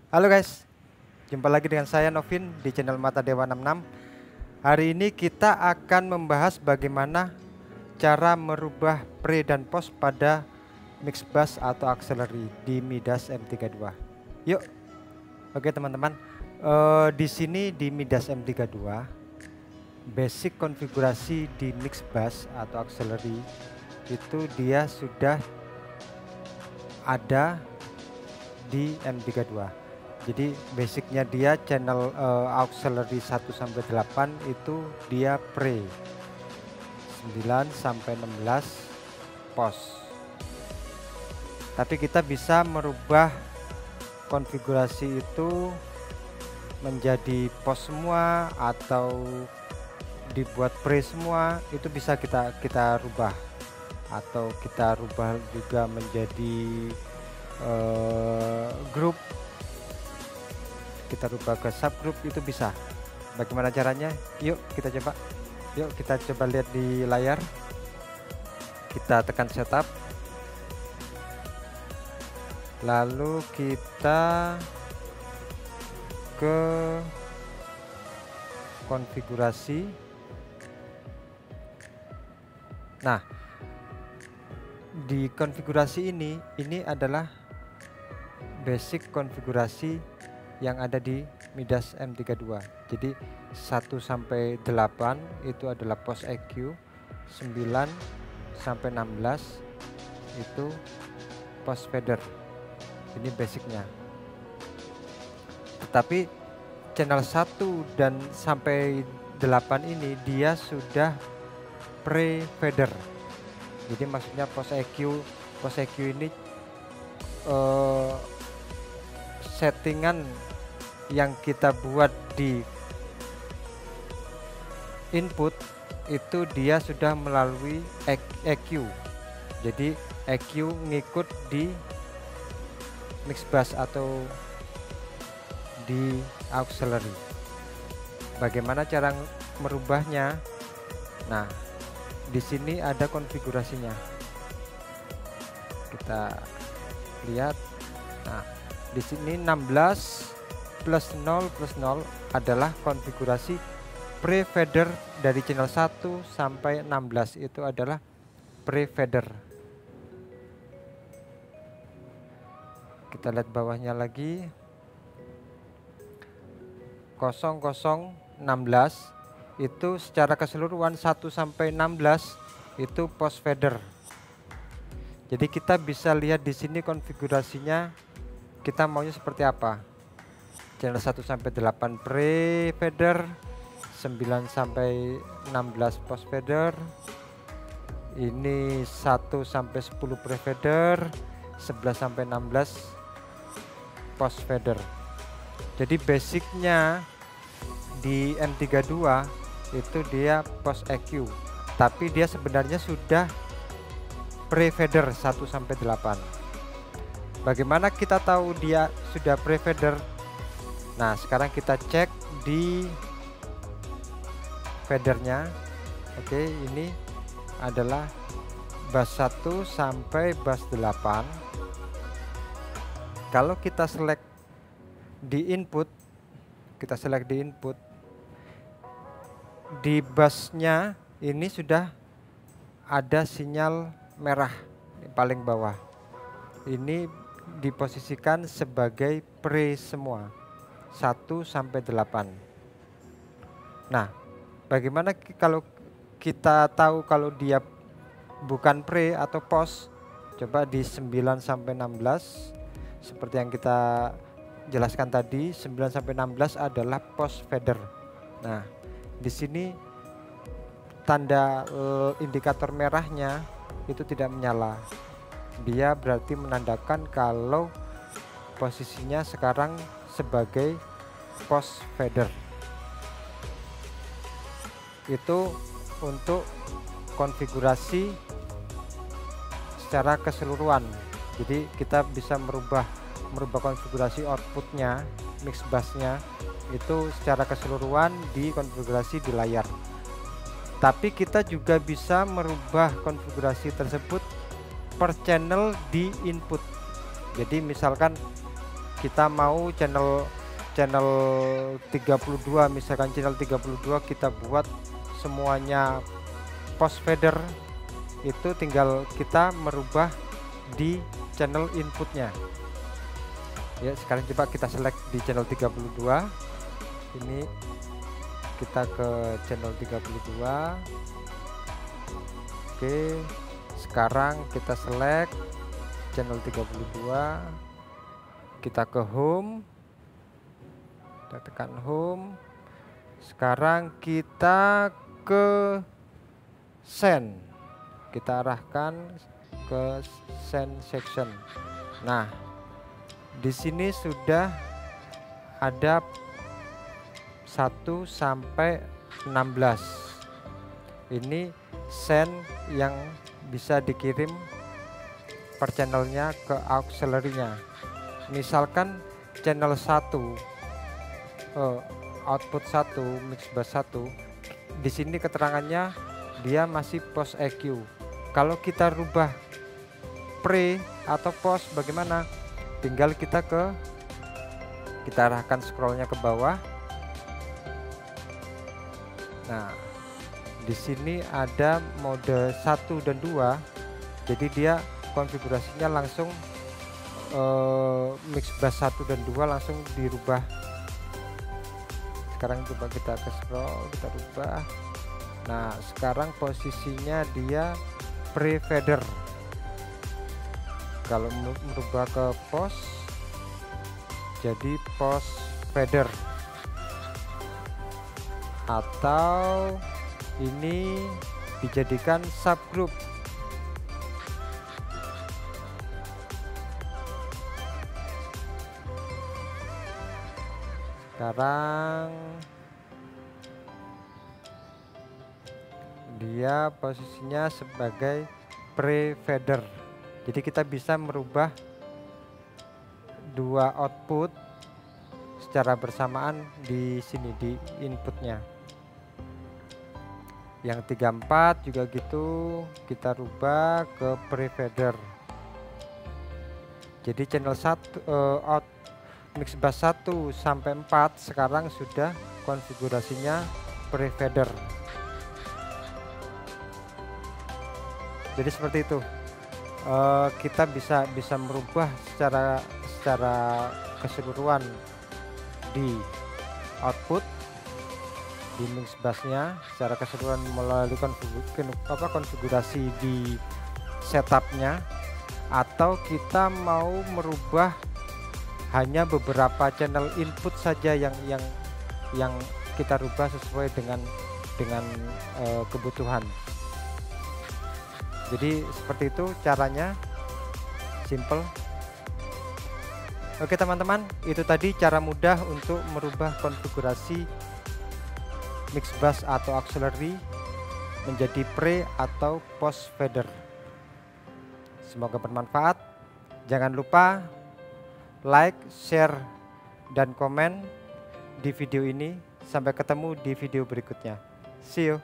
Halo guys, jumpa lagi dengan saya Novin di channel Mata Dewa 66. Hari ini kita akan membahas bagaimana cara merubah pre dan post pada mix bus atau auxiliary di Midas M32. Yuk, oke teman-teman. Di sini di Midas M32, basic konfigurasi di mix bus atau auxiliary itu dia sudah ada di M32. Jadi basicnya dia channel auxiliary 1 sampai 8 itu dia pre, 9 sampai 16 post. Tapi kita bisa merubah konfigurasi itu menjadi post semua atau dibuat pre semua, itu bisa kita rubah, atau kita rubah juga menjadi grup, kita rubah ke subgroup, itu bisa. Bagaimana caranya? Yuk kita coba. Yuk kita coba lihat di layar. Kita tekan setup, lalu kita ke konfigurasi. Nah, di konfigurasi ini adalah basic konfigurasi yang ada di Midas M32. Jadi 1 sampai 8 itu adalah post EQ, 9 sampai 16 itu post fader. Ini basicnya. Tetapi channel 1 dan sampai 8 ini dia sudah pre fader. Jadi maksudnya post EQ ini settingan yang kita buat di input itu dia sudah melalui EQ. Jadi EQ ngikut di mix bus atau di auxiliary. Bagaimana cara merubahnya? Nah, di sini ada konfigurasinya. Kita lihat. Nah, di sini 16 plus 0 adalah konfigurasi pre fader dari channel 1 sampai 16 itu adalah pre fader. Kita lihat bawahnya lagi. 0016 itu secara keseluruhan 1 sampai 16 itu post fader. Jadi kita bisa lihat di sini konfigurasinya kita maunya seperti apa. Channel 1 sampai 8 pre fader, 9 sampai 16 post fader. Ini 1 sampai 10 pre fader, 11 sampai 16 post fader. Jadi basicnya di M32 itu dia post EQ, tapi dia sebenarnya sudah pre fader 1 sampai 8. Bagaimana kita tahu dia sudah pre fader? Nah, sekarang kita cek di fadernya. Oke, ini adalah bus 1 sampai bus 8. Kalau kita select di input, di busnya ini sudah ada sinyal merah paling bawah. Ini diposisikan sebagai pre semua, 1 sampai 8. Nah, bagaimana kalau kita tahu kalau dia bukan pre atau post? Coba di 9 sampai 16 seperti yang kita jelaskan tadi, 9 sampai 16 adalah post fader. Nah, di sini tanda indikator merahnya itu tidak menyala. Dia berarti menandakan kalau posisinya sekarang sebagai post fader. Itu untuk konfigurasi secara keseluruhan. Jadi kita bisa merubah konfigurasi outputnya, mix busnya itu secara keseluruhan di konfigurasi di layar. Tapi kita juga bisa merubah konfigurasi tersebut per channel di input. Jadi misalkan kita mau channel 32, misalkan channel 32 kita buat semuanya post fader, itu tinggal kita merubah di channel inputnya. Ya, sekarang coba kita select di channel 32. Ini kita ke channel 32. Oke, sekarang kita select channel 32, kita ke home, kita tekan home. Sekarang kita ke send, kita arahkan ke send section. Nah, di sini sudah ada 1 sampai 16. Ini send yang bisa dikirim per channelnya ke auxiliary-nya. Misalkan channel 1 output 1 mix bus 1, di sini keterangannya dia masih post EQ. Kalau kita rubah pre atau post bagaimana? Tinggal kita arahkan scrollnya ke bawah. Nah, di sini ada mode 1 dan 2. Jadi dia konfigurasinya langsung mix bus 1 dan 2 langsung dirubah. Sekarang coba kita ke scroll, kita rubah. Nah, sekarang posisinya dia pre fader. Kalau merubah ke post jadi post fader, atau ini dijadikan subgroup. Sekarang dia posisinya sebagai pre-fader. Jadi kita bisa merubah dua output secara bersamaan di sini di inputnya. Yang 34 juga gitu, kita rubah ke pre-fader. Jadi channel 1 out mix bus 1 sampai 4 sekarang sudah konfigurasinya pre-fader. Jadi seperti itu. Kita bisa merubah secara keseluruhan di output, di mix busnya secara keseluruhan melalui konfigurasi di setupnya, atau kita mau merubah hanya beberapa channel input saja yang kita rubah sesuai dengan kebutuhan. Jadi seperti itu caranya, simple. Oke teman-teman, itu tadi cara mudah untuk merubah konfigurasi mix bus atau auxiliary menjadi pre atau post fader. Semoga bermanfaat. Jangan lupa like, share, dan komen di video ini. Sampai ketemu di video berikutnya. See you.